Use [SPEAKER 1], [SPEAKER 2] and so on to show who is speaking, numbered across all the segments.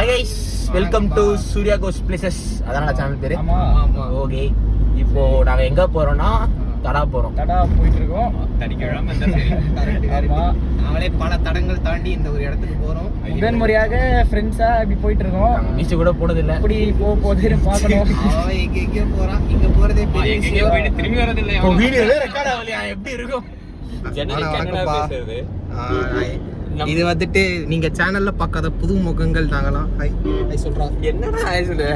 [SPEAKER 1] Hi guys, welcome to Surya goes places. அதான் channel பேரு. Okay, இப்போ நாங்க எங்க போறோம்னா தடா போறோம்.
[SPEAKER 2] தடா போயிட்டு இருக்கோம்.
[SPEAKER 3] நாங்களே பல தடங்கள் தாண்டி இந்த ஒரு இடத்துக்கு போறோம்.
[SPEAKER 2] முதன் முறையாக ஃப்ரெண்ட்ஸா இப்படி போயிட்டு இருக்கோம்.
[SPEAKER 1] பீச் கூட போனதில்லை.
[SPEAKER 2] இப்படி போகுதுன்னு பார்க்கணும்.
[SPEAKER 3] அவன் எங்கெங்கயோ போறான், இங்க போறதே பெரிய விஷயம்.
[SPEAKER 4] திரும்பி வரதில்லை.
[SPEAKER 1] வீடியோல ரெக்கார்ட் ஆகலையா? எப்படி இருக்கும்?
[SPEAKER 3] இது வந்துட்டு நீங்க சேனல்ல பார்க்காத புது முகங்கள் நாங்களாம். ஹை சொல்றா.
[SPEAKER 4] என்னடா ஹாய் சொல்லு.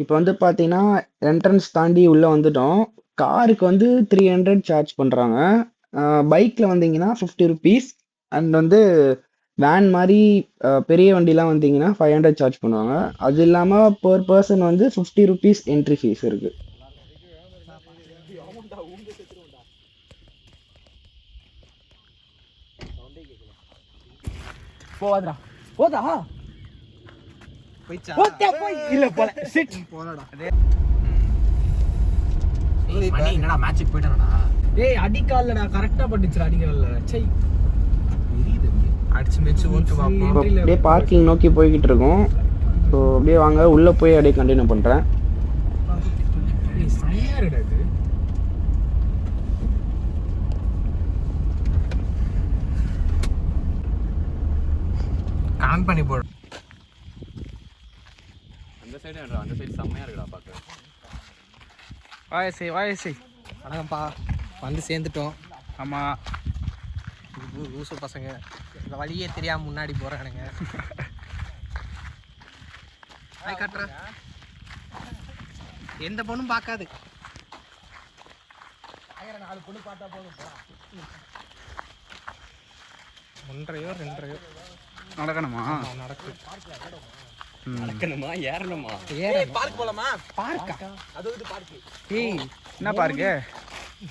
[SPEAKER 2] இப்போ வந்து பார்த்தீங்கன்னா என்ட்ரன்ஸ் தாண்டி உள்ளே வந்துட்டோம். காருக்கு வந்து 300 சார்ஜ் பண்ணுறாங்க. பைக்கில் வந்தீங்கன்னா 50 ருபீஸ். அண்ட் வந்து வேன் மாதிரி பெரிய வண்டிலாம் வந்தீங்கன்னா 500 சார்ஜ் பண்ணுவாங்க. அது இல்லாமல் பர் பர்சன் வந்து 50 ருபீஸ் என்ட்ரி ஃபீஸ் இருக்குது. போதா போதா இல்ல போல சிட்
[SPEAKER 3] போறடா.
[SPEAKER 1] மணி என்னடா மேட்சுக்கு போயிட்டானடா?
[SPEAKER 2] ஏய் அடிக்காலடா, கரெக்டா பட்டுச்சுடா. அடிக்கால சை
[SPEAKER 3] அடிச்சு மெச்சு ஓட்டு பாப்போம்.
[SPEAKER 2] அப்படியே பார்க்கிங் நோக்கி போய்கிட்டு இருக்கோம். ஸோ அப்படியே வாங்க உள்ள போய் அப்படியே கண்டினியூ பண்றேன்.
[SPEAKER 3] கனெக்ட் பண்ணி போடு.
[SPEAKER 4] அந்த சைடு செம்மையா இருக்குடா பாக்க.
[SPEAKER 2] வாயசை
[SPEAKER 3] வணக்கம்ப்பா, வந்து சேர்ந்துட்டோம்.
[SPEAKER 2] ஆமா,
[SPEAKER 3] லூசு பசங்க இந்த வழியே தெரியாம முன்னாடி போறானுங்க. காட்டுற எந்த பொண்ணும் பார்க்காது. 4 பொண்ணு பார்த்தா போதும். 1.5 2.5
[SPEAKER 2] நடக்கணுமா?
[SPEAKER 3] நடக்கு.
[SPEAKER 4] நடக்கணுமா ஏறணுமா?
[SPEAKER 3] பார்க் போலாமா? பார்க்கா? அது வந்து பார்க்.
[SPEAKER 2] ஏய் என்ன பார்க்கு?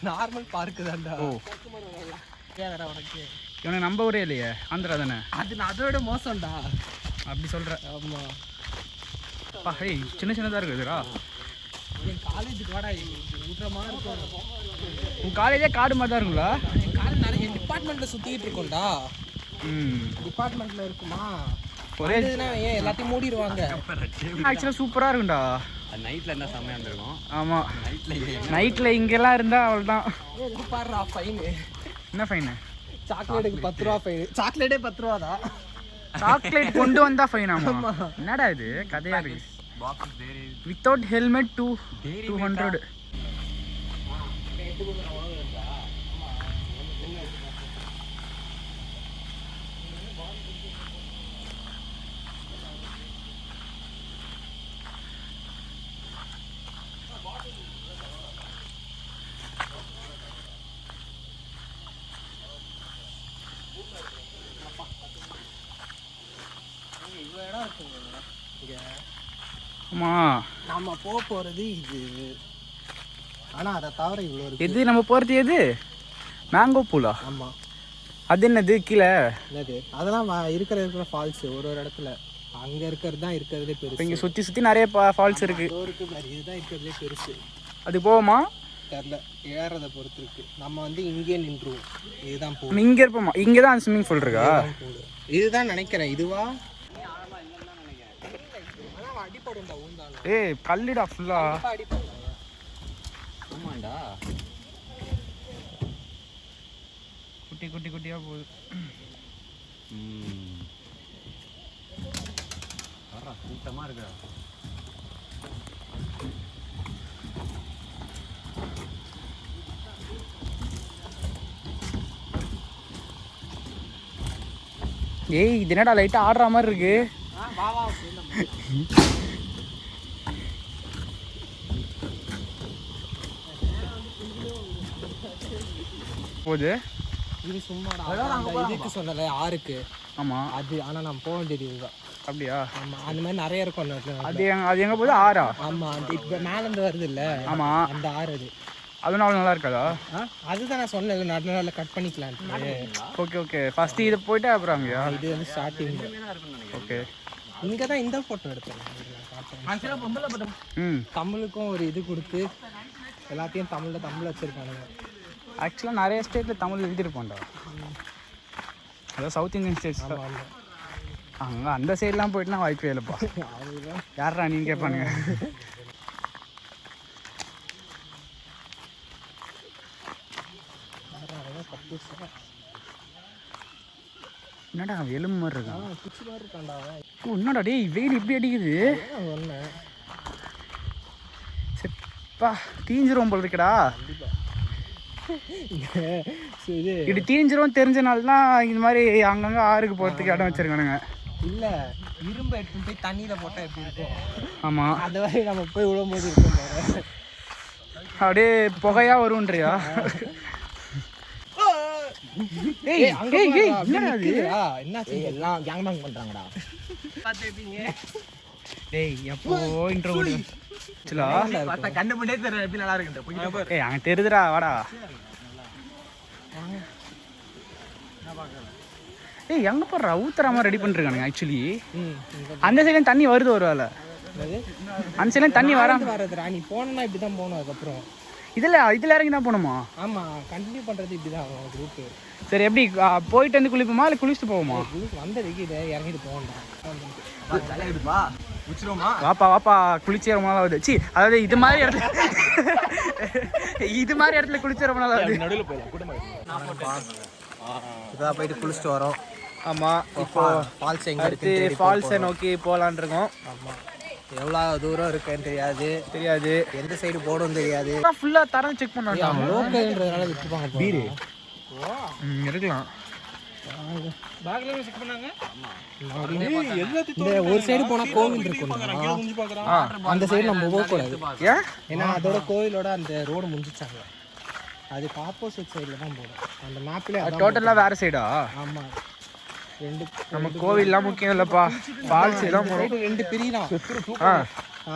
[SPEAKER 3] நார்மல் பார்க் தான்டா.
[SPEAKER 2] ஓ
[SPEAKER 3] கேடா உனக்கு.
[SPEAKER 2] இவனை நம்ப ஊரே இல்லையே, ஆந்திரா தானே?
[SPEAKER 3] அது அதோட மோசம்டா.
[SPEAKER 2] அப்படி சொல்ற?
[SPEAKER 3] ஆமா.
[SPEAKER 2] பா ஏய் சின்ன சின்னதா இருக்குதுடா.
[SPEAKER 3] என் காலேஜுக்கு வாடா, ஊற்றமா இருக்கும்.
[SPEAKER 2] உன் காலேஜே காடு மாதிரி தான் இருக்குங்களா?
[SPEAKER 3] என் காலேஜ் நிறைய டிபார்ட்மெண்ட்ல சுத்திட்டு இருக்கோம்டா. டிபார்ட்மெண்ட்ல இருக்குமா?
[SPEAKER 2] ஒரே
[SPEAKER 3] ஏன் எல்லாத்தையும் மூடிடுவாங்க.
[SPEAKER 2] ஆக்சுவலா சூப்பரா இருக்கும்டா.
[SPEAKER 4] நைட்ல என்ன செம்மையா இருந்திருக்கும்.
[SPEAKER 2] ஆமா, நைட்ல இங்கெல்லாம் இருந்தா அவ்வளவுதான்.
[SPEAKER 3] இது பாருடா ஃபைன்.
[SPEAKER 2] என்ன ஃபைன்?
[SPEAKER 3] சாக்லேட்டுக்கு 10 ரூபா ஃபைன். சாக்லேட்டே 10 ரூபா தான்.
[SPEAKER 2] சாக்லேட் கொண்டு வந்தா ஃபைன்? ஆமா. என்னடா இது கதையா இருக்கு? Without helmet 200. ஆமா,
[SPEAKER 3] நம்ம போறது இது. ஆனா அதை தவிர இவ்வளோ இருக்கு.
[SPEAKER 2] எது நம்ம போறது? எது மேங்கோ பூலா?
[SPEAKER 3] ஆமா,
[SPEAKER 2] அது என்னது கீழே?
[SPEAKER 3] என்னது அதெல்லாம் இருக்கிற ஃபால்ஸ் ஒரு இடத்துல அங்கே இருக்கிறது தான் இருக்கிறதே பெருசு.
[SPEAKER 2] இங்கே சுற்றி நிறைய ஃபால்ஸ் இருக்குது.
[SPEAKER 3] இதுதான் இருக்கிறதே பெருசு.
[SPEAKER 2] அது போவோமா
[SPEAKER 3] தெரில, ஏறதை பொறுத்து இருக்கு. நம்ம வந்து இங்கேயே நின்றுவோம். இதுதான் போகும்.
[SPEAKER 2] இங்கே இருப்போமா? இங்கே தான் ஸ்விம்மிங் பூல் இருக்கா?
[SPEAKER 3] இதுதான் நினைக்கிறேன். இதுவா? அடிப்படும்டா ஊந்தாலும்.
[SPEAKER 2] ஏய் கல்லுடா ஃபுல்லா.
[SPEAKER 4] ஆமாண்டா,
[SPEAKER 2] குட்டி குட்டி குட்டியாக போகுது.
[SPEAKER 4] கூட்டமாக இருக்குடா.
[SPEAKER 2] ஏய் இது என்னடா லைட்டாக ஆடுற மாதிரி இருக்கு. போகுது.
[SPEAKER 3] இது சும்மா இதுக்கு சொன்னல ஆறுக்கு.
[SPEAKER 2] ஆமாம்
[SPEAKER 3] அது ஆனால் நம்ம போக வேண்டியது இதுதான்.
[SPEAKER 2] அப்படியா?
[SPEAKER 3] ஆமாம், அந்த மாதிரி நிறைய இருக்கும்.
[SPEAKER 2] அது எங்கே போகுது? ஆறா?
[SPEAKER 3] ஆமாம், அந்த இப்போ மேலேருந்து வருது இல்லை?
[SPEAKER 2] ஆமாம்,
[SPEAKER 3] அந்த ஆறு அது.
[SPEAKER 2] அதுவும் நல்லா இருக்காதா?
[SPEAKER 3] அதுதான் நான் சொன்னது, நடுநாளில் கட் பண்ணிக்கலான்ட்டு.
[SPEAKER 2] ஓகே ஓகே, ஃபஸ்ட்டு இதை போயிட்டு அப்புறம் அங்கேயா?
[SPEAKER 3] இது வந்து ஸ்டார்டிங்.
[SPEAKER 2] ஓகே,
[SPEAKER 3] இங்கே தான் இந்த ஃபோட்டோ எடுத்தேன். தமிழுக்கும் ஒரு இது கொடுத்து எல்லாத்தையும் தமிழ் வச்சுருக்கானுங்க.
[SPEAKER 2] ஆக்சுவலாக நிறைய ஸ்டேட்டில் தமிழ் எழுதிருப்போம்டா. அதாவது சவுத் இந்தியன் ஸ்டேட்ஸ். அங்கே அந்த சைட்லாம் போயிட்டுனா வாய்ப்பே இல்லைப்பா. யாரா நீங்கள் கேட்பானுங்க. என்னடா எலும்பு மாதிரி இருக்கான். என்னடா டேய் வெயில் இப்படி அடிக்குது. சரிப்பா, தீஞ்சிரும் போல் இருக்குடா. இப்படி தீஞ்சிரும் தெரிஞ்சனால்தான் இந்த மாதிரி அங்கங்கே ஆறுக்கு போகிறதுக்கு இடம் வச்சிருக்கானுங்க.
[SPEAKER 3] இல்லை, இரும்பு எடுத்து போய் தண்ணியில் போட்டால் எப்படி இருக்கும்?
[SPEAKER 2] ஆமாம்,
[SPEAKER 3] அந்த மாதிரி நம்ம போய் விழும்போது இருக்கும்.
[SPEAKER 2] அப்படியே புகையா வரும்ன்றியா?
[SPEAKER 3] எல்லாம் கேங் பேங் பண்றாங்கடா.
[SPEAKER 2] டேய் எப்போ இன்ட்ரோ கொடு.
[SPEAKER 1] பார்த்தா கண்ணு முன்னே தெரியல எப்படி நல்லா இருக்குன்னு.
[SPEAKER 2] ஏய் அங்க தெரியுதுடா, வாடா. ஏய் எங்க போறா ஊத்தராம ரெடி பண்ணிருக்கானுங்க. ஆக்சுவலி அந்த சைடுல தண்ணி வருது ஒரு வேளை. அந்த சைடுல தண்ணி
[SPEAKER 3] வரதுடா. நீ போனா இப்படிதான் போகணும். அதுக்கப்புறம்
[SPEAKER 2] இதுல இறங்கி தான் போகணுமா?
[SPEAKER 3] ஆமா, கண்டினியூ பண்றது இப்படிதான் குரூப்.
[SPEAKER 2] சரி, எப்படி போயிட்டு வந்து குளிப்போமா இல்லை குளிச்சுட்டு போவோமா?
[SPEAKER 3] வந்ததுக்கு இதை இறங்கிட்டு போகணும்.
[SPEAKER 2] வாப்பா வாப்பா, குளிச்சே ரொம்ப நாள் ஆகுது. சி, அதாவது இது மாதிரி இடத்துல குளிச்சே ரொம்ப நாள் ஆகுது.
[SPEAKER 1] நடுவில் போயிடலாம்.
[SPEAKER 3] இதான் போயிட்டு குளிச்சுட்டு வரோம்.
[SPEAKER 2] ஆமாம், இப்போ
[SPEAKER 3] ஃபால்ஸ் எங்க
[SPEAKER 2] அடுத்து ஃபால்ஸை நோக்கி போகலான் இருக்கோம்.
[SPEAKER 3] ஆமாம், எவ்வளோ தூரம் இருக்குன்னு தெரியாது, எந்த சைடு போகணும்னு தெரியாது.
[SPEAKER 2] ஃபுல்லாக தரம் செக் பண்ணுவாங்க.
[SPEAKER 3] லோக்கல்ன்றதுனால விட்டுருப்பாங்க. பீரு
[SPEAKER 2] இருக்கலாம்.
[SPEAKER 3] இந்த ஒரு சைடு போனா கோவில் இருக்கும், அந்த சைடு நம்ம போகக்கூடாது.
[SPEAKER 2] ஏன்?
[SPEAKER 3] ஏன்னா அதோட கோவிலோட அந்த ரோடு முடிஞ்சிச்சாங்க. அதுக்கு ஆப்போசிட் சைடில் தான் போகணும். அந்த மேப்லேயே
[SPEAKER 2] டோட்டலாக வேறு சைடா?
[SPEAKER 3] ஆமாம்,
[SPEAKER 2] நம்ம கோவில்லாம் முக்கியம் இல்லைப்பா, ஃபால்ஸ் தான் போகிறோம்.
[SPEAKER 3] ரெண்டு பிரிதான்.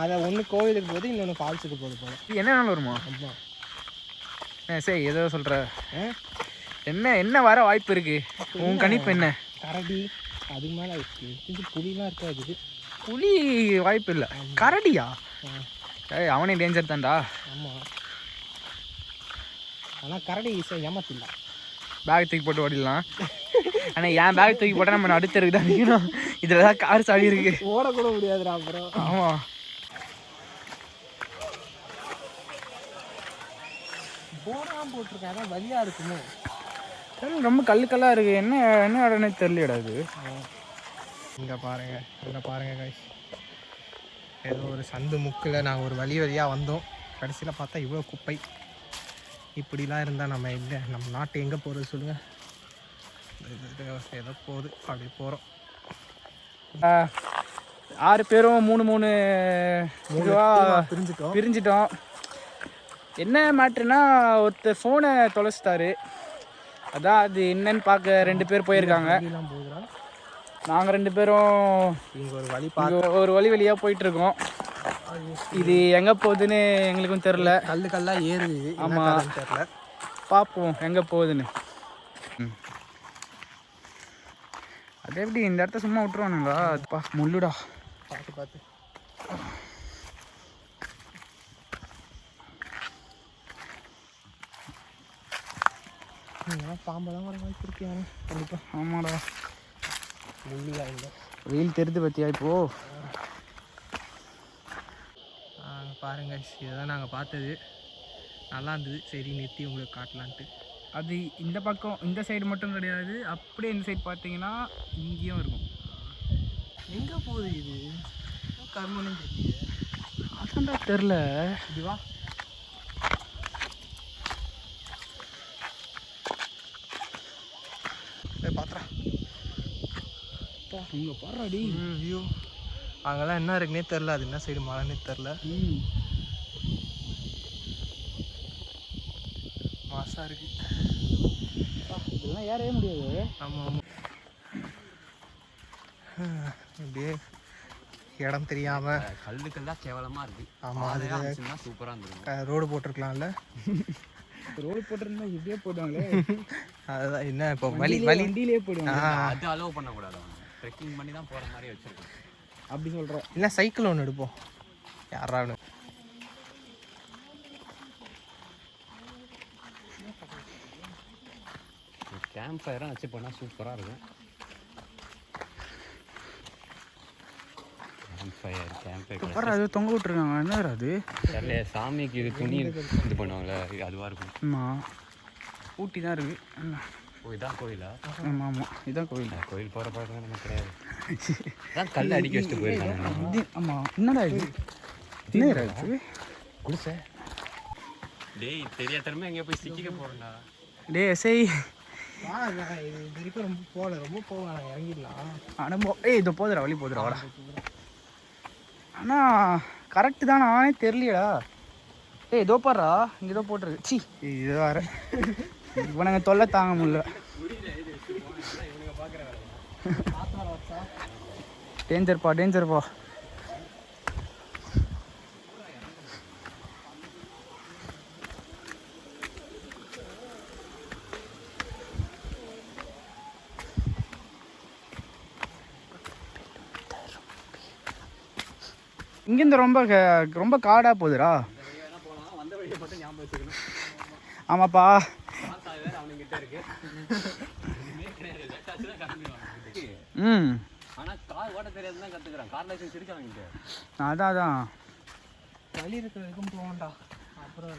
[SPEAKER 3] அதை ஒன்று கோவிலுக்கு போகுது, இன்னொன்று ஃபால்ஸுக்கு போகுது போல.
[SPEAKER 2] என்ன நாள் வருமா?
[SPEAKER 3] ஆமாம்.
[SPEAKER 2] சரி, ஏதோ சொல்கிற. என்ன வர வாய்ப்பு இருக்கு? உன் கணிப்பு என்ன?
[SPEAKER 3] கரடி அதுக்கு மேலே புலிலாம் இருக்காது.
[SPEAKER 2] புலி வாய்ப்பு இல்லை. கரடியா? அவனே டேஞ்சர் தான்டா.
[SPEAKER 3] ஆமாம், ஆனால் கரடி ஏமாத்திடலாம்.
[SPEAKER 2] பேக் தூக்கி போட்டு ஓடிடலாம். ஆனால் என் பேக் தூக்கி போட்டால் நம்ம அடுத்தருக்கு தான் நிற்கணும். இதில் தான் கார் சாவி இருக்கு,
[SPEAKER 3] ஓடக்கூட முடியாதுடா அப்புறம்.
[SPEAKER 2] ஆமாம்,
[SPEAKER 3] போடாமல் போட்டிருக்கேன், அதான் வழியாக இருக்குமோ.
[SPEAKER 2] ரொம்ப கல்லுக்கல்லாக இருக்குது. என்ன இடம்னே தெரியலடா இது.
[SPEAKER 3] இங்கே பாருங்கள் guys, ஏதோ ஒரு சந்து முக்கில் நாங்கள் ஒரு வழியாக வந்தோம். கடைசியில் பார்த்தா இவ்வளோ குப்பை. இப்படிலாம் இருந்தால் நம்ம நாட்டு எங்கே போகிறது சொல்லுங்கள்? ஏதோ போகுது, அப்படி போகிறோம்.
[SPEAKER 2] 6 பேரும் 3 பிரிஞ்சிட்டோம். என்ன மேட்ருனா, ஒருத்தர் ஃபோனை தொலைச்சிட்டாரு. அதான் அது என்னன்னு பார்க்க 2 பேர் போயிருக்காங்க. நாங்கள் 2 பேரும் ஒரு வழியாக போயிட்டுருக்கோம். இது எங்கே போகுதுன்னு எங்களுக்கும் தெரில.
[SPEAKER 3] கல்லாக ஏறுது.
[SPEAKER 2] ஆமாம், தெரில, பார்ப்போம் எங்கே போகுதுன்னு. அது எப்படி இந்த இடத்த சும்மா விட்டுருவானுங்களா? அப்பா முள்ளுடா.
[SPEAKER 3] பார்த்து பார்த்து. பாம்பெல்லாம் வர வாய்ப்பு இருக்கு கண்டிப்பாக.
[SPEAKER 2] ஆமாடா
[SPEAKER 3] முள்ளுதான் இல்லை.
[SPEAKER 2] வெயில் தெரிஞ்சு பார்த்தியா இப்போ?
[SPEAKER 3] பாருங்க, இதுதான் நாங்கள் பார்த்தது. நல்லா இருந்தது. சரி நிறுத்தி உங்களுக்கு காட்டலான்ட்டு.
[SPEAKER 2] அது இந்த பக்கம் இந்த சைடு மட்டும் கிடையாது, அப்படியே இந்த சைடு பார்த்தீங்கன்னா இங்கேயும் இருக்கும்.
[SPEAKER 3] எங்கே போகுது இது? கர்மனும் தெரியல.
[SPEAKER 2] அதான்டா தெரில.
[SPEAKER 3] இதுவா பாத்திரா
[SPEAKER 2] இங்கே பாடுறாடி.
[SPEAKER 3] வியூ அங்கெல்லாம் என்ன இருக்குன்னே தெரில. அது என்ன சைடு மழைன்னே தெரில. மாசாக இருக்கு.
[SPEAKER 2] இதெல்லாம் ஏறவே முடியாது.
[SPEAKER 3] ஆமாம் ஆமாம். இப்படியே இடம் தெரியாமல்
[SPEAKER 4] கல்லுக்கெல்லாம் கேவலமாக இருக்குது.
[SPEAKER 3] ஆமாம், அது
[SPEAKER 4] சூப்பராக இருந்துருக்கும்.
[SPEAKER 3] ரோடு போட்டிருக்கலாம்ல.
[SPEAKER 2] ரோடு போட்டிருந்தா இப்படியே போடுவாங்களே.
[SPEAKER 3] அதுதான் என்ன இப்போ வண்டியிலே
[SPEAKER 2] போடுவாங்க.
[SPEAKER 4] அது அலோவ் பண்ணக்கூடாது. ட்ரெக்கிங் பண்ணி தான் போகிற மாதிரி வச்சுருக்கோம்.
[SPEAKER 2] அப்படி சொல்கிறேன்.
[SPEAKER 3] இல்லை சைக்கிள் ஒன்று எடுப்போம். யாராவது
[SPEAKER 4] கேம்ப் ஃபயரும் வச்சு பண்ணால் சூப்பராக இருக்கும். கேம்ப் ஃபயர்
[SPEAKER 2] அது தொங்க விட்டுருக்காங்க. என்ன அது?
[SPEAKER 4] தெரியல. சாமிக்கு இது துணி இது பண்ணுவாங்களே, அதுவாக இருக்கும்.
[SPEAKER 2] ஆமாம், ஊட்டி தான் இருக்குது.
[SPEAKER 4] இதான் கோயிலா?
[SPEAKER 2] ஆமாம் ஆமாம், இதுதான் கோயில்.
[SPEAKER 4] கோயில் போகிற பழக்கம் நமக்கு கிடையாது. அதான் கல் அடிக்க வச்சுட்டு போயிருக்காங்க.
[SPEAKER 2] ஆமாம். என்னடா இது? என்ன இது?
[SPEAKER 4] குடிசை. டேய் தெரியாதனமே எங்கேயோ போய் சிக்கிக்க போகிறேன்டா.
[SPEAKER 2] டே எஸ்ஐ
[SPEAKER 3] இது வரைக்கும் ரொம்ப போகல. ரொம்ப போவாங்க, இறங்கிடலாம்.
[SPEAKER 2] அனுபவம். இதோ போதுடா, வழி போதுடா வாடா. ஆனால் கரெக்டு தான், நானே தெரியலையடா. இதோ பாடுறா, இங்கே தான் போட்டுருக்கு. சி இது வேறு இவனுங்க தொல்லை தாங்க முடியல. டேஞ்சர்ப்பா டேஞ்சர்ப்பா. இங்கேருந்து ரொம்ப காடாக போகுதுடா. ஆமாப்பா. அதான்
[SPEAKER 3] வழி இருக்கிற வரைக்கும் போகண்டா. அப்புறம்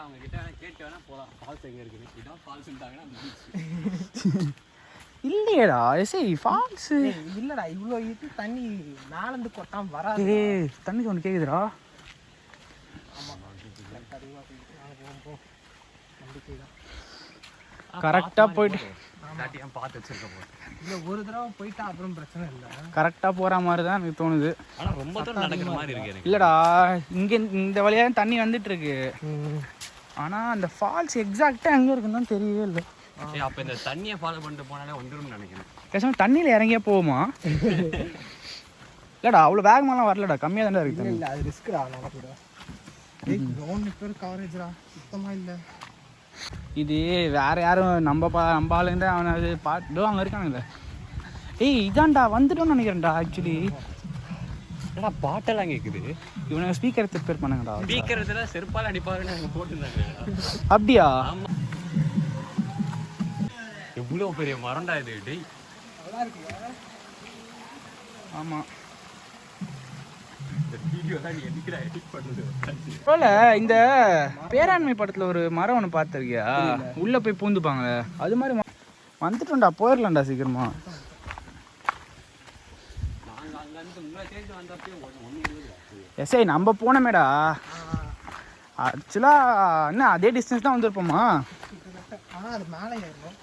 [SPEAKER 4] அவங்க கிட்ட கேட்டு வேணா போகலாம். ஃபால்ஸ் எங்கே இருக்குது? இதான் ஃபால்ஸ்ட்டாங்கன்னா
[SPEAKER 2] இல்லையடா எஸ்ஐ ஃபால்ஸு
[SPEAKER 3] இல்லைடா. இவ்வளோ இது தண்ணி மேலேருந்து கொட்டாமல் வராது.
[SPEAKER 2] தண்ணி ஒன்று கேட்குதுடா. கரெக்டாக போயிட்டு
[SPEAKER 4] பார்த்து வச்சிருக்கோம்.
[SPEAKER 3] இல்லை ஒரு தடவை போயிட்டா அப்புறம் பிரச்சனை இல்லை.
[SPEAKER 2] கரெக்டாக போகிற மாதிரி தான் எனக்கு தோணுது.
[SPEAKER 4] ஆனால் ரொம்ப தூரம் நடக்கிற மாதிரி இருக்கு.
[SPEAKER 2] இல்லைடா, இங்கே இந்த வழியாக தண்ணி வந்துட்டு இருக்கு. ஆனால் அந்த ஃபால்ஸ் எக்ஸாக்டாக எங்கே இருக்குன்னு தான் தெரியவே இல்லை.
[SPEAKER 4] அப்போ இந்த தண்ணியை ஃபாலோ பண்ணிட்டு போனாலே வந்துடும் நினைக்கிறேன்.
[SPEAKER 2] பேசாமல் தண்ணியில் இறங்கியே போகுமா? இல்லைடா, அவ்வளோ வேகமாலாம் வரலடா, கம்மியாக தானே இருக்குது.
[SPEAKER 3] இல்லை அது ரிஸ்க்குடா. நடக்குதா கிரவுண்ட் பேர் கவரேஜ்டா சுத்தமாக இல்லை.
[SPEAKER 2] இது வேற யாரும் நம்ம ஆளுங்க அவனை அது பாட்டு அங்கே இருக்கானுங்களே. இதான்டா வந்துட்டோன்னு நினைக்கிறேன்டா. ஆக்சுவலி
[SPEAKER 4] ஏடா பாட்டெல்லாம் கேட்குது.
[SPEAKER 2] இவனுங்க ஸ்பீக்கர் ப்ரிப்பேர் பண்ணுங்கடா.
[SPEAKER 4] ஸ்பீக்கர் இதெல்லாம் செருப்பால் அடிப்பாருன்னு அங்கே போட்டுருந்தாங்க.
[SPEAKER 2] அப்படியா?
[SPEAKER 4] எவ்வளோ பெரிய மரண்டா இது. டேய்
[SPEAKER 3] நல்லா இருக்கு.
[SPEAKER 2] ஆமாம். இந்த பேராண்மை படத்துல ஒரு மரம் ஒன்று பார்த்துருக்கியா? உள்ள போய் பூந்துப்பாங்களே, அது மாதிரி வந்துட்டோம்டா. போயிடலாம்டா சீக்கிரமா. எஸ்ஐ நம்ம போனமேடா. ஆக்சுவலா என்ன அதே டிஸ்டன்ஸ் தான் வந்திருப்போமா?
[SPEAKER 3] ஆனால் அது மேலே ஏறணும்.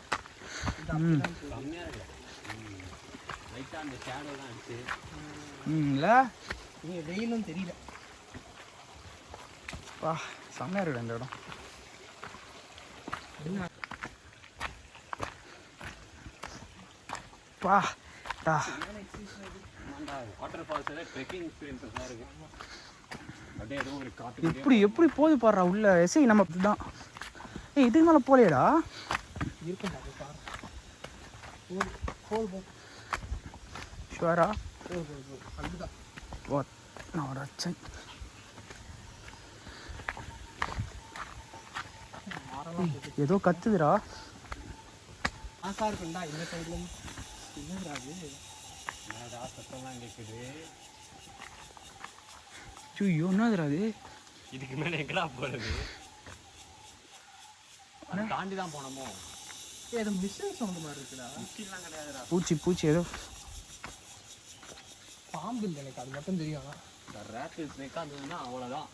[SPEAKER 2] இல்லை
[SPEAKER 3] நீங்கள் வெயிலும் தெரியல.
[SPEAKER 2] வா செம்மையா இருக்குடா இந்த இடம். வா டா
[SPEAKER 4] வாட்டர் ஃபால்ஸ்ல ட்ரெக்கிங் எக்ஸ்பீரியன்ஸ் தான் இருக்கு. அப்படியே ஏதோ ஒரு காட்டு
[SPEAKER 2] எப்படி போகுது பாடுறா உள்ள. எஸ்ஐ நம்ம தான். இதுக்கு மேலே போலையடா.
[SPEAKER 3] இருக்குண்டா பாரு.
[SPEAKER 2] ஷுவரா?
[SPEAKER 3] அதுதான்
[SPEAKER 2] நான் ஒரு அச்சன். ஏதோ கத்துதுடா.
[SPEAKER 3] ஆசா இருக்குண்டா இந்த சைடுல. என்னடா அது?
[SPEAKER 4] என்னடா சத்தம்லாம் கேட்குது?
[SPEAKER 2] ஐயோ என்னதுடா அது?
[SPEAKER 4] இதுக்கு மேலே எங்கடா போகிறது? தாண்டி தான் போனோமோ?
[SPEAKER 3] ஏதோ மிஷின் சவுண்ட் மாதிரி இருக்குடா.
[SPEAKER 4] மிஷின்லாம் கிடையாதுடா.
[SPEAKER 2] பூச்சி ஏதோ
[SPEAKER 3] பாம்பு இல்லை எனக்கு அது மட்டும் தெரியும்.
[SPEAKER 4] ரேட்டில் ஸ்னேக்காக இருந்ததுன்னா அவ்வளோதான்.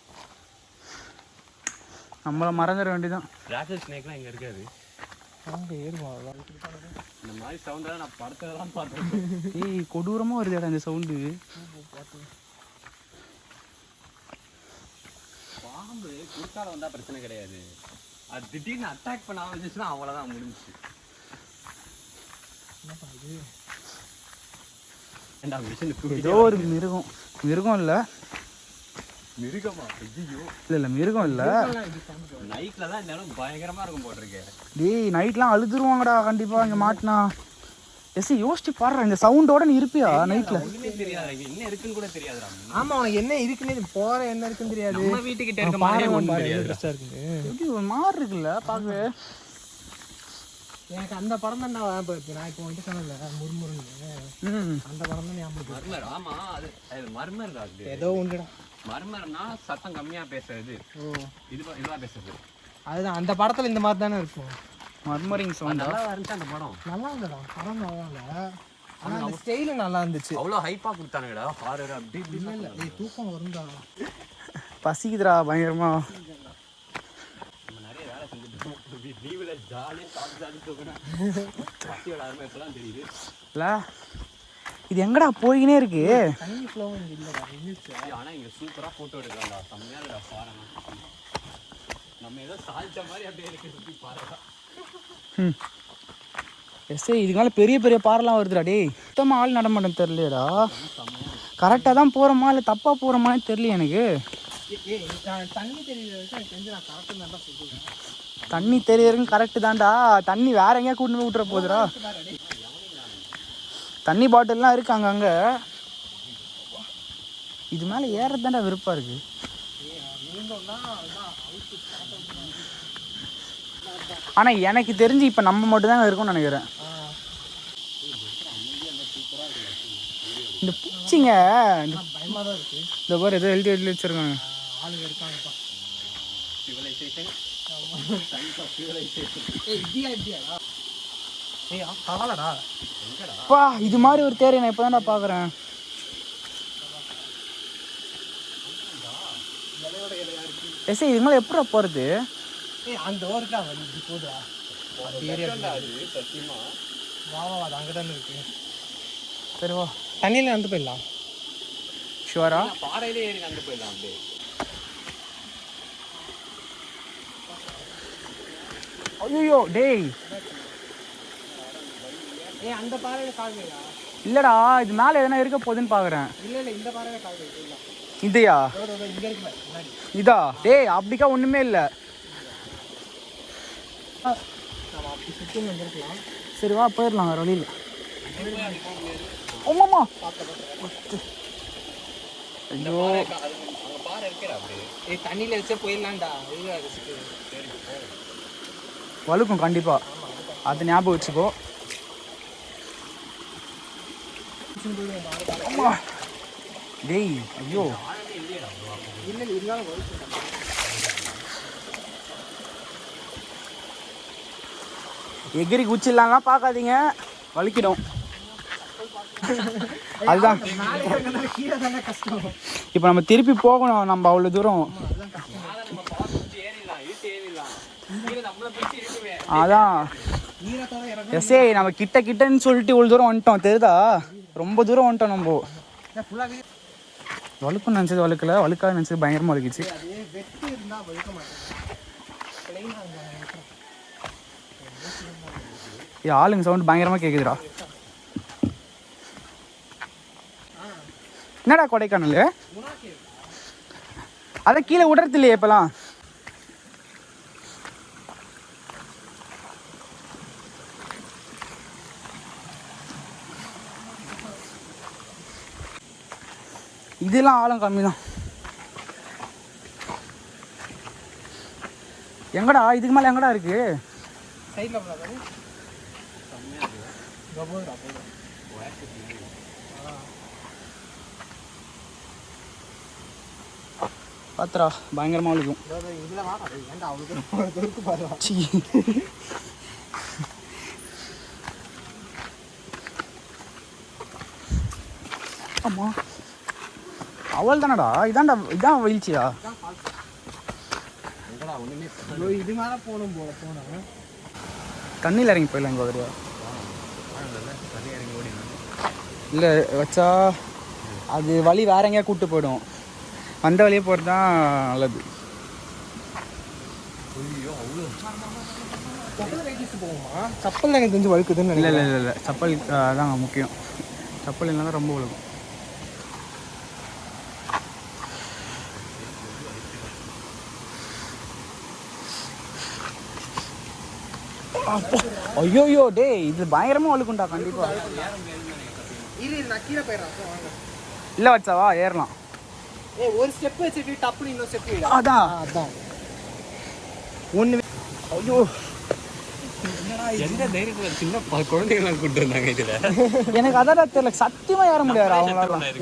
[SPEAKER 2] நம்மளை மறந்துட வேண்டியதான்.
[SPEAKER 4] ரேட்டில் ஸ்னேக்லாம் இங்கே இருக்காது.
[SPEAKER 3] அங்கே ஏறுமா?
[SPEAKER 4] இந்த மாதிரி சவுண்டெல்லாம் நான் படத்தில் தான் பார்த்தேன்.
[SPEAKER 2] ஏய் கொடூரமாக வருதுடா இந்த சவுண்டு.
[SPEAKER 4] பாம்பு குறுக்கால வந்தால் பிரச்சனை கிடையாது. அது திடீர்னு அட்டாக் பண்ண ஆரம்பிச்சுன்னா அவ்வளோதான் முடிஞ்சிச்சு.
[SPEAKER 3] என்ன பண்ணுது?
[SPEAKER 4] ஏண்டா மிஷின்
[SPEAKER 2] ஏதோ ஒரு மிருகம் இல்லை.
[SPEAKER 4] மிருகமா? ஐயோ
[SPEAKER 2] இல்லை மிருகம் இல்லை.
[SPEAKER 4] நைட்டில் தான் இந்த இடம் பயங்கரமாக இருக்கும் போட்டிருக்கேன்.
[SPEAKER 2] டேய் நைட்லாம் அழுதுருவாங்கடா கண்டிப்பாக இங்கே மாட்டினா. யோசிச்சு பாடுறா இந்த சவுண்டோட நீ இருப்பியா நைட்டில்?
[SPEAKER 4] ஒன்றுமே தெரியாது, இங்கே என்ன இருக்குன்னு கூட தெரியாதுடா.
[SPEAKER 3] ஆமாம், அவனுக்கு என்ன இருக்குன்னு போகிற என்ன இருக்குன்னு தெரியாது.
[SPEAKER 4] நம்ம வீட்டுக்கிட்ட இருக்க மாதிரி ஒன்றும் தெரியாது.
[SPEAKER 2] எப்படி ஒரு மாதிரி இருக்குல்ல பார்க்கவே.
[SPEAKER 3] எனக்கு அந்த படம் தான் நான் இப்போ வந்துட்டு சொன்னல முறுமுறுன்னு. அந்த படம் தான் ஞாபகம்.
[SPEAKER 4] மர்மர். ஆமா, அது மர்மர் தான்.
[SPEAKER 3] ஏதோ உண்டுடா.
[SPEAKER 4] மர்மர்னா சத்தம் கம்மியா பேசுறது. இதுவா பேசுறது.
[SPEAKER 3] அதுதான் அந்த படத்துல இந்த மாதிரி தானே இருக்கும்.
[SPEAKER 2] மர்மரிங் சவுண்ட்
[SPEAKER 4] நல்லா இருந்துச்சு அந்த படம்.
[SPEAKER 3] நல்லா இருந்ததா படம்? நல்லா இல்லை, ஆனால் அந்த ஸ்டைலும் நல்லா இருந்துச்சு.
[SPEAKER 4] அவ்வளோ ஹைப்பா கொடுத்தானுங்கடா. ஹாரர் அப்படி
[SPEAKER 3] இல்லை இல்லை, தூக்கம் வருந்தா.
[SPEAKER 2] பசிக்குதுடா பயங்கரமா.
[SPEAKER 4] நம்ம நிறைய வேலை செஞ்சுட்டு லீவில் ஜாலியாக சாப்பிட்டு தூக்கினேன். பசியோட அருமை இப்போலாம் தெரியுது
[SPEAKER 2] இல்லை. இது எங்கடா போய்கினே இருக்கு?
[SPEAKER 3] தண்ணி ஃப்ளோவும் இங்கே இல்லைடா, இருந்துச்சு.
[SPEAKER 4] ஆனால் இங்கே சூப்பராக ஃபோட்டோ எடுக்கலாம்டா. செம்மையாக இருக்கா பாருங்க. நம்ம ஏதோ சாதிச்ச மாதிரி அப்படியே இருக்கு. சுற்றி பாருடா.
[SPEAKER 2] இதுக்கு மேலே பெரிய பெரிய பாறைலாம் வருதுடா. டேய் சுத்தமாக ஆள் நடமாட்டம் தெரியலையடா. கரெக்டாக தான் போகிறோமா இல்லை தப்பாக போகிறோமான்னு தெரியல எனக்கு.
[SPEAKER 3] தண்ணி தெரியல எனக்கு தெரிஞ்சு நான் கரெக்டாக தான் சொல்லுவேன்.
[SPEAKER 2] தண்ணி தெரியறதுன்னு கரெக்டு தான்டா. தண்ணி வேற எங்கேயா கூட்டு போய் விட்டுற போகுதுடா. தண்ணி பாட்டில்லாம் இருக்கு அங்கங்கே. இது மேலே ஏறது தான்டா விருப்பம் இருக்கு. ஆனால் எனக்கு தெரிஞ்சு இப்போ நம்ம மட்டும் தான் இருக்கும்னு நினைக்கிறேன். இந்த பூச்சிங்க
[SPEAKER 3] பயமாக தான் இருக்கு.
[SPEAKER 2] இந்த பாரு ஏதோ எழுதி வச்சிருக்காங்க.
[SPEAKER 3] ஆளுங்க இருக்காங்கப்பா.
[SPEAKER 4] சிவிலைசேஷன்.
[SPEAKER 2] பா இது மாதிரி ஒரு தேரை நான் இப்போ தான் பார்க்குறேன். இது மேலே எப்படா போகிறது?
[SPEAKER 3] அந்த ஓருக்கா வந்து போதா
[SPEAKER 4] சத்தியமா
[SPEAKER 3] வா அது அங்கே தானே இருக்கு.
[SPEAKER 2] சரி வா
[SPEAKER 3] தண்ணியில் வந்து போயிடலாம்.
[SPEAKER 2] ஷுவரா?
[SPEAKER 4] பாறையிலே ஏறி நடந்து போயிடலாம் அப்படியே.
[SPEAKER 2] ஐயோ டேய்
[SPEAKER 3] அந்த பாறையில் கால் வையா?
[SPEAKER 2] இல்லைடா இது மேலே எதனா இருக்க போகுதுன்னு பார்க்குறேன்.
[SPEAKER 3] இல்லை இல்லை, இந்த பாறையில் கால் வைக்கலாம்.
[SPEAKER 2] இதையா?
[SPEAKER 3] இங்கே இருக்குல்ல முன்னாடி.
[SPEAKER 2] இதா? டேய் அப்படிக்கா ஒன்றுமே இல்லை.
[SPEAKER 3] நம்ம அப்படி சுற்றி வந்துருக்கலாம்.
[SPEAKER 2] சரி வா போயிடலாம் வேறு வழியில். ஆமாம்மா ஐயோ
[SPEAKER 4] பாறை இருக்கிறா அப்படியே.
[SPEAKER 3] தண்ணியில் வச்சா போயிடலாம்டா.
[SPEAKER 2] வழுக்கும் கண்டிப்பாக, அது ஞாபகம் வச்சுக்கோ. டேய் ஐயோ
[SPEAKER 3] இல்லை இருந்தாலும்
[SPEAKER 2] எகிரி குச்சிடலாம்லாம் பார்க்காதீங்க, வலிக்கிடும். அதுதான்
[SPEAKER 3] கீழே தானே கஷ்டம்.
[SPEAKER 2] இப்போ நம்ம திருப்பி போகணும். நம்ம அவ்வளோ தூரம் அதான் நம்ம கிட்டன்னு சொல்லிட்டு இவ்வளோ தூரம் வந்துட்டோம். தெரியுதா? ரொம்ப தூரம் வந்துட்டோம். நம்ம வழுக்குன்னு நினச்சது வழுக்கல, வழுக்காது நினச்சது பயங்கரமாக வலிக்குச்சு. ஆளுங்க சவுண்ட் பயங்கரமாக கேட்குதுடா. என்னடா கொடைக்கானல்? அதை கீழே விடுறது இல்லையே இப்போலாம்.
[SPEAKER 5] இதெல்லாம் ஆழம் கம்மி தான். எங்கடா இதுக்கு மேலே எங்கடா இருக்கு?
[SPEAKER 3] சைடில்
[SPEAKER 5] பாத்துரா பயங்கரமாக இருக்கும்.
[SPEAKER 3] இதில் வாடா ஏன்டா அவ்வளோ பாருவா.
[SPEAKER 5] ஆமா அவள் தானடா. இதான் வீழ்ச்சியா?
[SPEAKER 3] இது மேலே போகணும் போனோம்.
[SPEAKER 5] தண்ணியில் இறங்கி போயிடலாம் இங்கே வருவா. இல்லை வச்சா அது வழி வேற எங்கேயா கூப்பிட்டு போயிடும். வந்த வழியே போகிறது தான் நல்லது.
[SPEAKER 3] சப்பல் எனக்கு தெரிஞ்சு வழுக்குதுன்னு.
[SPEAKER 5] இல்லை இல்லை இல்லை இல்லை சப்பல் தாங்க முக்கியம். சப்பல் இல்லைனா ரொம்ப வழுக்கும். ஐயோயோ டே இது பயங்கரமாக வழுக்குண்டா கண்டிப்பாக. இல்லை வச்சாவா ஏறலாம்.
[SPEAKER 3] ஒரு ஸ்டெப் வச்சுட்டு டப்புனு இன்னொரு ஸ்டெப்.
[SPEAKER 5] அதான்
[SPEAKER 3] அதான் ஒன்று.
[SPEAKER 5] ஐயோ
[SPEAKER 4] எந்த தைரியத்தில் சின்ன குழந்தைங்களாம் கூப்பிட்டு வந்தாங்க இதில்.
[SPEAKER 5] எனக்கு அதான் தெரியல சத்தியமாக ஏற முடியாது அவங்களால.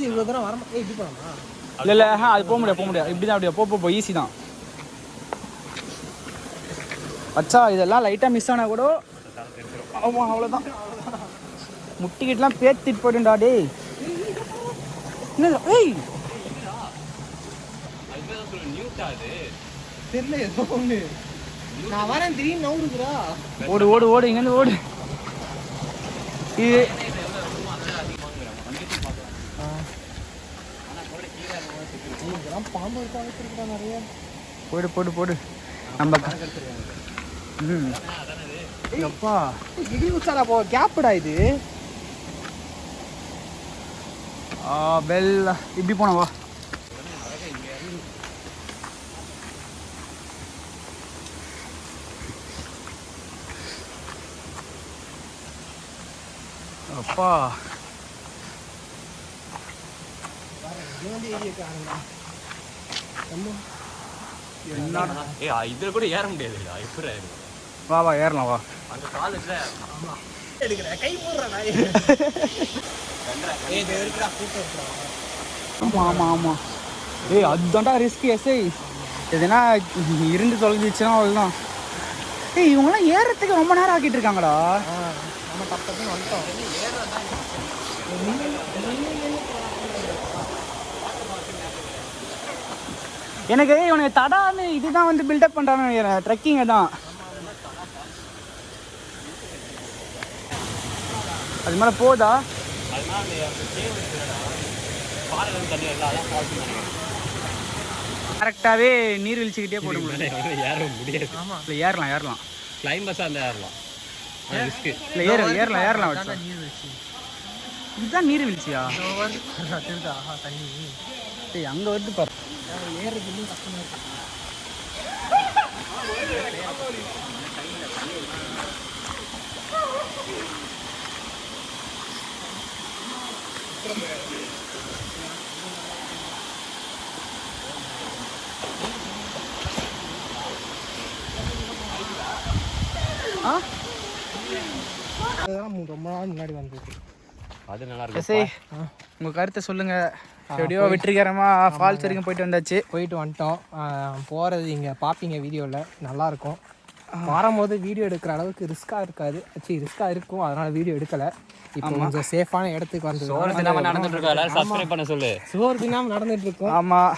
[SPEAKER 3] இவ்வளோ தூரம் வர இப்படி போகலாமா?
[SPEAKER 5] இல்லை இல்லை அது போக முடியாது இப்படி தான். அப்படியா போ ஈஸி தான் வச்சா. இதெல்லாம் லைட்டாக மிஸ் ஆனால் கூட ஆமாம் அவ்வளோதான். முட்டிக்கிட்டலாம் பேத்திட்டு போயிடுண்டா டே. என்ன ஏய்
[SPEAKER 3] தெரியல ஏதோ ஒன்று. நான் வரேன் திடீர்னு நவுறுக்குறா.
[SPEAKER 5] ஓடு இங்கேருந்து ஓடு. இது
[SPEAKER 3] பாம்பு இருக்கா நிறைய.
[SPEAKER 5] போடு நம்ம அப்பா
[SPEAKER 3] இடி உச்சாடா போ கேப்புடா இது.
[SPEAKER 5] பெல் இப்படி போனவா. அப்பா
[SPEAKER 4] இதுல கூட ஏற முடியாது. எப்படி
[SPEAKER 5] வா ஏறலாம் வா.
[SPEAKER 4] அந்த காலேஜ்ல
[SPEAKER 3] கை போடுறா.
[SPEAKER 5] ஆமா ஏய் அதுதான்டா ரிஸ்க். எஸ்ஐ எதுனா இருந்து தொலைஞ்சிச்சுன்னா அவ்வளோதான். ஏய் இவங்கெல்லாம் ஏறத்துக்கு ரொம்ப நேரம் ஆக்கிட்டு இருக்காங்கடா.
[SPEAKER 3] நம்ம தப்புன்னு வந்துட்டோம்.
[SPEAKER 5] எனக்கு இவனுக்கு தடான்னு இதுதான் வந்து பில்டப் பண்ணுறான்னு ட்ரெக்கிங்கை தான். அது மேலே போதா கரெக்டாகவே நீர் வீழ்ச்சிக்கிட்டே போட முடியும்.
[SPEAKER 4] ஏற முடியாது.
[SPEAKER 5] இல்லை ஏறலாம்
[SPEAKER 4] கிளைம் பஸ்ஸாக இருந்தால் ஏறலாம்.
[SPEAKER 5] இல்லை ஏறலாம் வச்சா. இதுதான் நீர் வீழ்ச்சியா?
[SPEAKER 3] தண்ணி
[SPEAKER 5] சரி அங்கே வருது பாரு.
[SPEAKER 3] ஏறது இன்னும் கஷ்டமா இருக்கு. அதெல்லாம் ரொம்ப நாள் முன்னாடி வந்தது.
[SPEAKER 4] அது நல்லா இருக்கும்.
[SPEAKER 5] உங்கள் கருத்தை சொல்லுங்கள். எப்படியோ வெற்றிகரமாக ஃபால்ஸ் வரைக்கும் போயிட்டு வந்துட்டோம். போகிறது இங்கே பார்ப்பீங்க வீடியோவில் நல்லாயிருக்கும். வரும்போது வீடியோ எடுக்கிற அளவுக்கு ரிஸ்க்காக இருக்காது. ரிஸ்க்காக இருக்கும், அதனால் வீடியோ எடுக்கலை. இப்போ கொஞ்சம் சேஃபான இடத்துக்கு வந்து
[SPEAKER 4] சோறு தினாம நடந்துட்டு இருக்கோம். எல்லாரும் சப்ஸ்கிரைப் பண்ண சொல்லு.
[SPEAKER 3] சோறு தினாம நடந்துட்டு இருக்கோம்.
[SPEAKER 5] ஆமாம்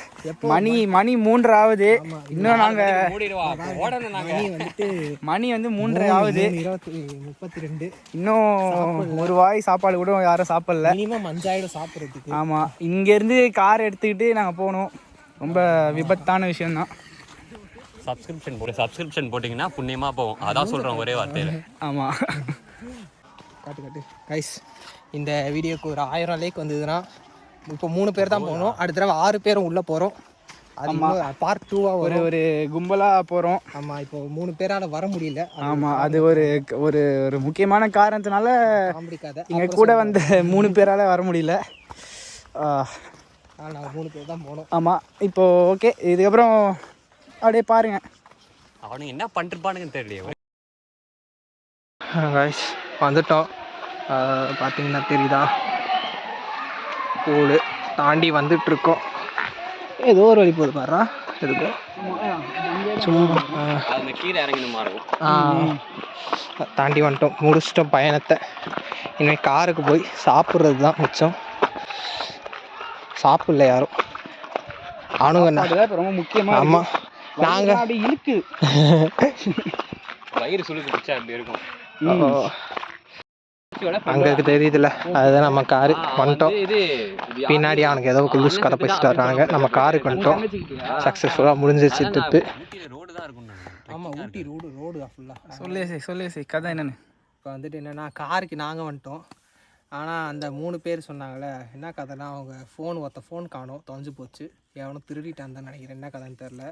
[SPEAKER 5] மணி 3 ஆகுது. இன்னும் நாங்கள்
[SPEAKER 4] மூடிடுவா ஓடணும். நாங்கள்
[SPEAKER 3] வந்துட்டு
[SPEAKER 5] மணி வந்து 3 ஆகுது.
[SPEAKER 3] 32.
[SPEAKER 5] இன்னும் ஒரு வாய் சாப்பாடு கூட யாரும் சாப்பிடல.
[SPEAKER 3] மினிமம் 5 ஆயிடும் சாப்பிட்றதுக்கு.
[SPEAKER 5] ஆமாம் இங்கேருந்து கார் எடுத்துக்கிட்டு நாங்கள் போகணும். ரொம்ப விபத்தான விஷயம்தான்.
[SPEAKER 4] சப்ஸ்கிரிப்ஷன் போட்டிங்கன்னா புண்ணியமாக போகும். அதான் சொல்கிறோம் ஒரே வார்த்தையில்.
[SPEAKER 5] ஆமாம்
[SPEAKER 3] காட்டு கைஸ். இந்த வீடியோக்கு ஒரு 1000 லைக் வந்ததுன்னா இப்போ 3 பேர் தான் போகணும். அடுத்த தடவை 6 பேரும் உள்ளே போகிறோம். அது பார்ட் 2
[SPEAKER 5] ஒரு கும்பலாக போகிறோம்.
[SPEAKER 3] ஆமாம் இப்போ 3 பேரால் வர முடியல.
[SPEAKER 5] ஆமாம் அது ஒரு ஒரு ஒரு முக்கியமான காரணத்தினால
[SPEAKER 3] காமெடி கதை.
[SPEAKER 5] எங்கள் கூட வந்த 3 பேரால் வர முடியல.
[SPEAKER 3] ஆனால் நாங்கள் 3 பேர் தான் போனோம்.
[SPEAKER 5] ஆமாம். இப்போது ஓகே, இதுக்கப்புறம் அப்படியே பாருங்க.
[SPEAKER 4] அவனுங்க என்ன பண்ணிருப்பானுங்கன்னு தெரியலையே.
[SPEAKER 3] காய்ஸ் வந்துட்டோம். பார்த்தீங்கன்னா தெரியுதா, கூடு தாண்டி வந்துட்டுருக்கோம். ஏதோ ஒரு வழி போகுது பாருறா. எதுக்கு சும்மா
[SPEAKER 4] அந்த கீழே இறங்கணுமா இருக்கும்.
[SPEAKER 3] தாண்டி வந்துட்டோம், முடிச்சிட்டோம் பயணத்தை. இனிமேல் காருக்கு போய் சாப்பிட்றது தான் மிச்சம். சாப்பிடல யாரும். அவனுங்க
[SPEAKER 5] ரொம்ப முக்கியமாக.
[SPEAKER 3] ஆமாம், நாங்கள்
[SPEAKER 5] அப்படி இழுக்கு.
[SPEAKER 4] வயிறு சுளுக்கு பிடிச்சா அப்படி இருக்கும்.
[SPEAKER 3] அங்கே தெரியுதுல்ல, அதுதான் நம்ம காரு. வந்துட்டோம். பின்னாடி அவனுக்கு ஏதோ குலூஸ் கதை பேசிட்டு வர்றாங்க. நம்ம காருக்கு வந்துட்டோம். சக்ஸஸ்ஃபுல்லாக முடிஞ்சிச்சு ட்ரிப்பு.
[SPEAKER 4] ரோடு தான் இருக்கும்.
[SPEAKER 3] ஆமாம், ஊட்டி ரோடு தான் ஃபுல்லாக.
[SPEAKER 5] சொல்லு கதை என்னென்னு.
[SPEAKER 3] இப்போ வந்துட்டு என்னென்னா, காருக்கு நாங்கள் வந்துட்டோம். ஆனால் அந்த 3 பேர் சொன்னாங்களே, என்ன கதைனா, அவங்க ஃபோன் காணோம், தொலைஞ்சு போச்சு. எவனும் திருடிட்டான் தான் நினைக்கிறேன், என்ன கதைன்னு தெரில.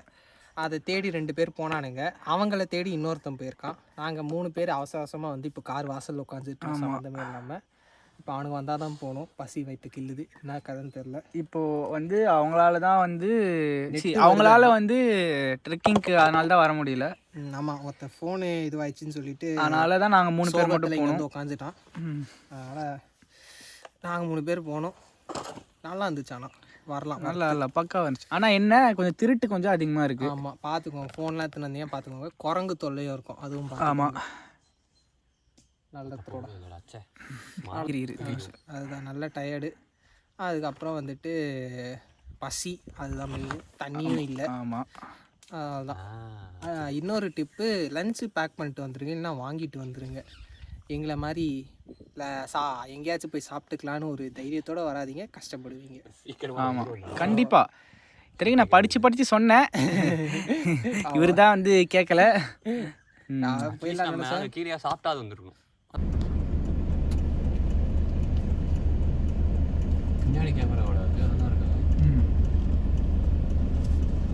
[SPEAKER 3] அதை தேடி 2 பேர் போனானுங்க. அவங்கள தேடி இன்னொருத்தன் போயிருக்கான். நாங்கள் 3 பேர் அவசரமாக வந்து இப்போ கார் வாசலில் உட்காந்துட்டு சம்மந்தமே இல்லாமல். இப்போ அவனுக்கு வந்தால் தான் போகணும். பசி வயிற்று கில்லுது, என்ன கதைன்னு தெரில.
[SPEAKER 5] இப்போது வந்து அவங்களால தான் வந்து ட்ரெக்கிங்க்கு அதனால தான் வர முடியல.
[SPEAKER 3] ஆமாம், ஒருத்தன் ஃபோனு இதுவாயிடுச்சின்னு சொல்லிட்டு
[SPEAKER 5] அதனால தான் நாங்கள் 3 பேர் மட்டும்
[SPEAKER 3] வந்து உட்காந்துட்டான். அதனால் நாங்கள் 3 பேர் போனோம். நல்லா இருந்துச்சு. ஆனால் வரலாம்,
[SPEAKER 5] நல்லா பக்காவாக இருந்துச்சு. ஆனால் என்ன, கொஞ்சம் திருட்டு கொஞ்சம் அதிகமாக இருக்குது.
[SPEAKER 3] ஆமாம், பார்த்துக்கோங்க. ஃபோன்லாம் எடுத்துன்னு வந்தீங்க பார்த்துக்கோங்க. குரங்கு தொல்லையும் இருக்கும், அதுவும்.
[SPEAKER 5] ஆமாம்,
[SPEAKER 3] நல்லத்தோட அதுதான். நல்ல டயர்டு. அதுக்கப்புறம் வந்துட்டு பசி, அதுதான் மெயின். தண்ணியும் இல்லை.
[SPEAKER 5] ஆமாம்,
[SPEAKER 3] அதுதான். இன்னொரு டிப்பு, லஞ்சு பேக் பண்ணிட்டு வந்துருங்க, இல்லைன்னா வாங்கிட்டு வந்துடுங்க. எங்களை மாதிரி எங்கேயாச்சும் போய் சாப்பிட்டுக்கலான்னு ஒரு தைரியத்தோடு வராதிங்க, கஷ்டப்படுவீங்க.
[SPEAKER 5] ஆமாம், கண்டிப்பாக. இத்தனைக்கும் நான் படித்து சொன்னேன். இவர் தான் வந்து கேட்கல.
[SPEAKER 3] போயிடலாம்.
[SPEAKER 4] கீழே சாப்பிட்டா அது வந்துருக்கும். பின்னாடி கேமராவோட